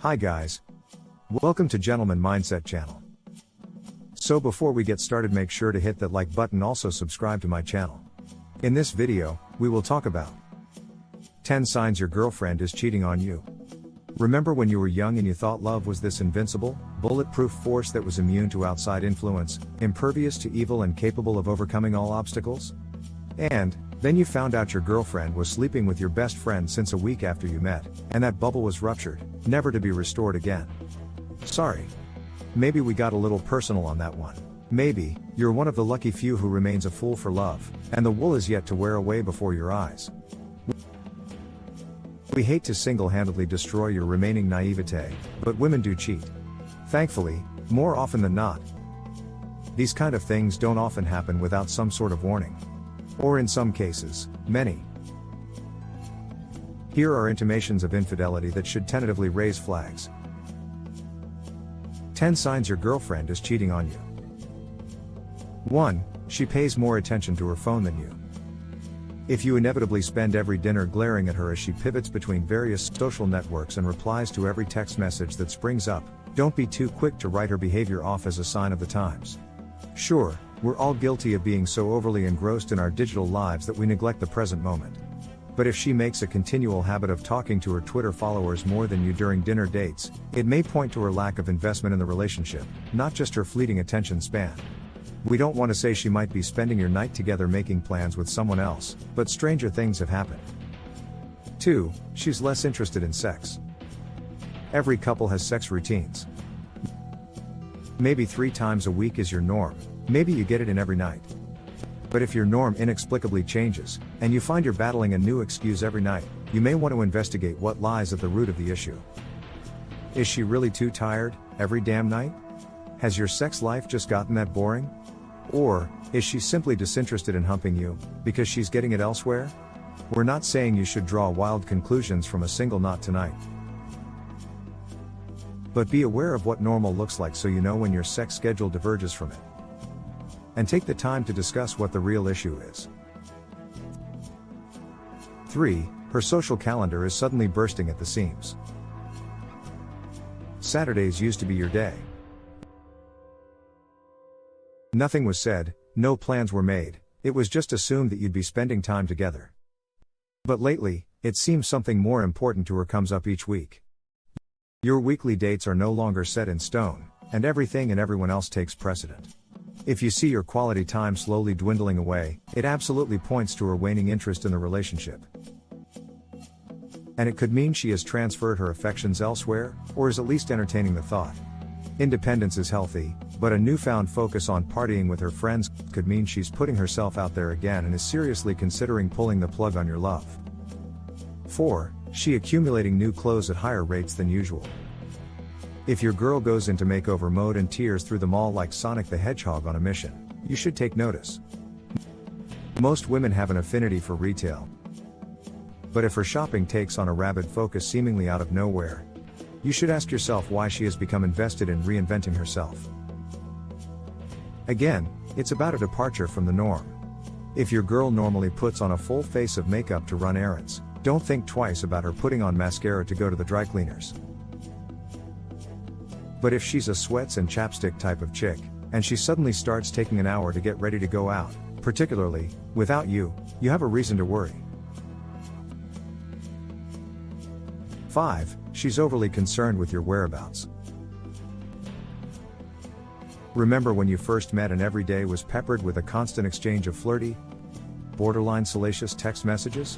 Hi guys. Welcome to Gentleman Mindset channel. So before we get started, make sure to hit that like button, also subscribe to my channel. In this video, we will talk about 10 signs your girlfriend is cheating on you. Remember when you were young and you thought love was this invincible, bulletproof force that was immune to outside influence, impervious to evil and capable of overcoming all obstacles? And then you found out your girlfriend was sleeping with your best friend since a week after you met, and that bubble was ruptured, never to be restored again. Sorry. Maybe we got a little personal on that one. Maybe you're one of the lucky few who remains a fool for love, and the wool is yet to wear away before your eyes. We hate to single-handedly destroy your remaining naivete, but women do cheat. Thankfully, more often than not. These kind of things don't often happen without some sort of warning. Or in some cases, many. Here are intimations of infidelity that should tentatively raise flags. 10 signs your girlfriend is cheating on you. 1. She pays more attention to her phone than you. If you inevitably spend every dinner glaring at her as she pivots between various social networks and replies to every text message that springs up, don't be too quick to write her behavior off as a sign of the times. Sure, we're all guilty of being so overly engrossed in our digital lives that we neglect the present moment. But if she makes a continual habit of talking to her Twitter followers more than you during dinner dates, it may point to her lack of investment in the relationship, not just her fleeting attention span. We don't want to say she might be spending your night together making plans with someone else, but stranger things have happened. 2. She's less interested in sex. Every couple has sex routines. Maybe 3 times a week is your norm, maybe you get it in every night. But if your norm inexplicably changes, and you find you're battling a new excuse every night, you may want to investigate what lies at the root of the issue. Is she really too tired, every damn night? Has your sex life just gotten that boring? Or, is she simply disinterested in humping you, because she's getting it elsewhere? We're not saying you should draw wild conclusions from a single "not tonight." But be aware of what normal looks like so you know when your sex schedule diverges from it. And take the time to discuss what the real issue is. 3. Her social calendar is suddenly bursting at the seams. Saturdays used to be your day. Nothing was said, no plans were made, it was just assumed that you'd be spending time together. But lately, it seems something more important to her comes up each week. Your weekly dates are no longer set in stone, and everything and everyone else takes precedent. If you see your quality time slowly dwindling away, it absolutely points to her waning interest in the relationship. And it could mean she has transferred her affections elsewhere, or is at least entertaining the thought. Independence is healthy, but a newfound focus on partying with her friends could mean she's putting herself out there again and is seriously considering pulling the plug on your love. 4. She accumulating new clothes at higher rates than usual. If your girl goes into makeover mode and tears through the mall like Sonic the Hedgehog on a mission, you should take notice. Most women have an affinity for retail. But if her shopping takes on a rabid focus seemingly out of nowhere, you should ask yourself why she has become invested in reinventing herself. Again, it's about a departure from the norm. If your girl normally puts on a full face of makeup to run errands, don't think twice about her putting on mascara to go to the dry cleaners. But if she's a sweats and chapstick type of chick, and she suddenly starts taking an hour to get ready to go out, particularly without you, you have a reason to worry. 5. She's overly concerned with your whereabouts. Remember when you first met and every day was peppered with a constant exchange of flirty, borderline salacious text messages?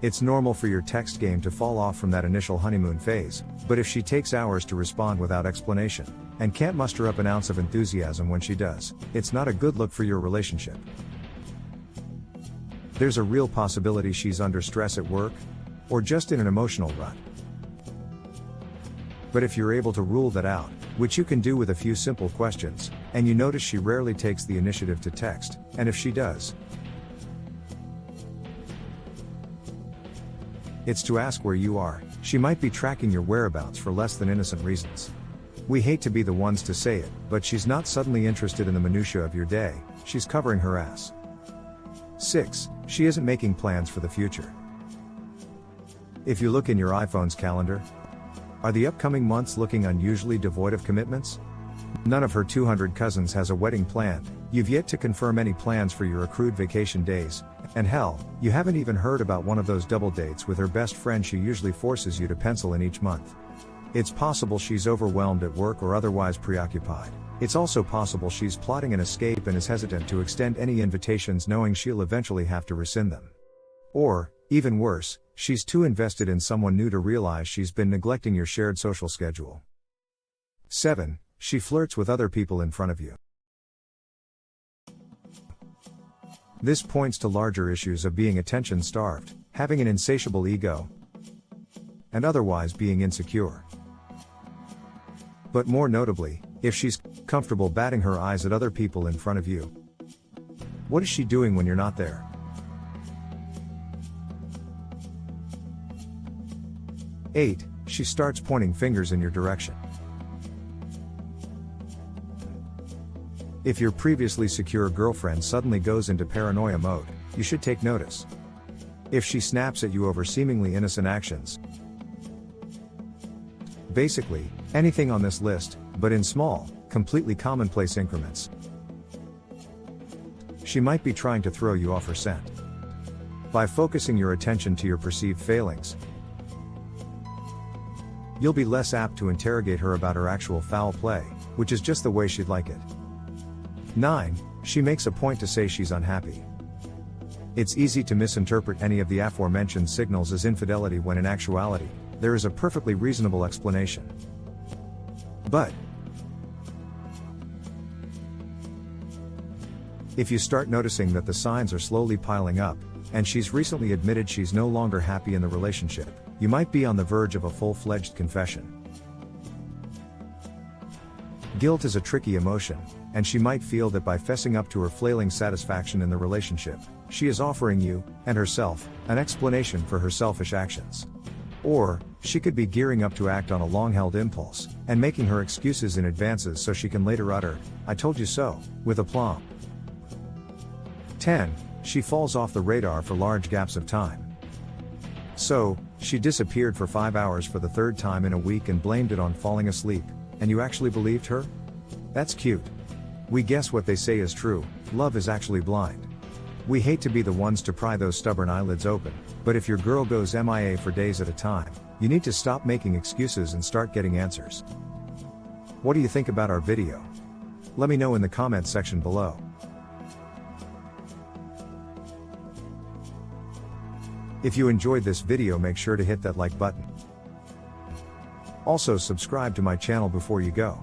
It's normal for your text game to fall off from that initial honeymoon phase, but if she takes hours to respond without explanation, and can't muster up an ounce of enthusiasm when she does, it's not a good look for your relationship. There's a real possibility she's under stress at work, or just in an emotional rut. But if you're able to rule that out, which you can do with a few simple questions, and you notice she rarely takes the initiative to text, and if she does, it's to ask where you are. She might be tracking your whereabouts for less than innocent reasons. We hate to be the ones to say it, but she's not suddenly interested in the minutiae of your day, she's covering her ass. 6. She isn't making plans for the future. If you look in your iPhone's calendar, Are the upcoming months looking unusually devoid of commitments? None of her 200 cousins has a wedding planned, you've yet to confirm any plans for your accrued vacation days, and hell, you haven't even heard about one of those double dates with her best friend she usually forces you to pencil in each month. It's possible she's overwhelmed at work or otherwise preoccupied. It's also possible she's plotting an escape and is hesitant to extend any invitations knowing she'll eventually have to rescind them. Or, even worse, she's too invested in someone new to realize she's been neglecting your shared social schedule. 7. She flirts with other people in front of you. This points to larger issues of being attention-starved, having an insatiable ego, and otherwise being insecure. But more notably, if she's comfortable batting her eyes at other people in front of you. What is she doing when you're not there? 8. She starts pointing fingers in your direction. If your previously secure girlfriend suddenly goes into paranoia mode, you should take notice. If she snaps at you over seemingly innocent actions. Basically, anything on this list, but in small, completely commonplace increments. She might be trying to throw you off her scent. By focusing your attention to your perceived failings, you'll be less apt to interrogate her about her actual foul play, which is just the way she'd like it. 9. She makes a point to say she's unhappy. It's easy to misinterpret any of the aforementioned signals as infidelity when in actuality, there is a perfectly reasonable explanation. But if you start noticing that the signs are slowly piling up, and she's recently admitted she's no longer happy in the relationship, you might be on the verge of a full-fledged confession. Guilt is a tricky emotion, and she might feel that by fessing up to her flailing satisfaction in the relationship, she is offering you, and herself, an explanation for her selfish actions. Or, she could be gearing up to act on a long-held impulse, and making her excuses in advances so she can later utter, "I told you so," with aplomb. 10. She falls off the radar for large gaps of time. So, she disappeared for 5 hours for the third time in a week and blamed it on falling asleep, and you actually believed her? That's cute. We guess what they say is true, love is actually blind. We hate to be the ones to pry those stubborn eyelids open, but if your girl goes MIA for days at a time, you need to stop making excuses and start getting answers. What do you think about our video? Let me know in the comments section below. If you enjoyed this video, make sure to hit that like button. Also subscribe to my channel before you go.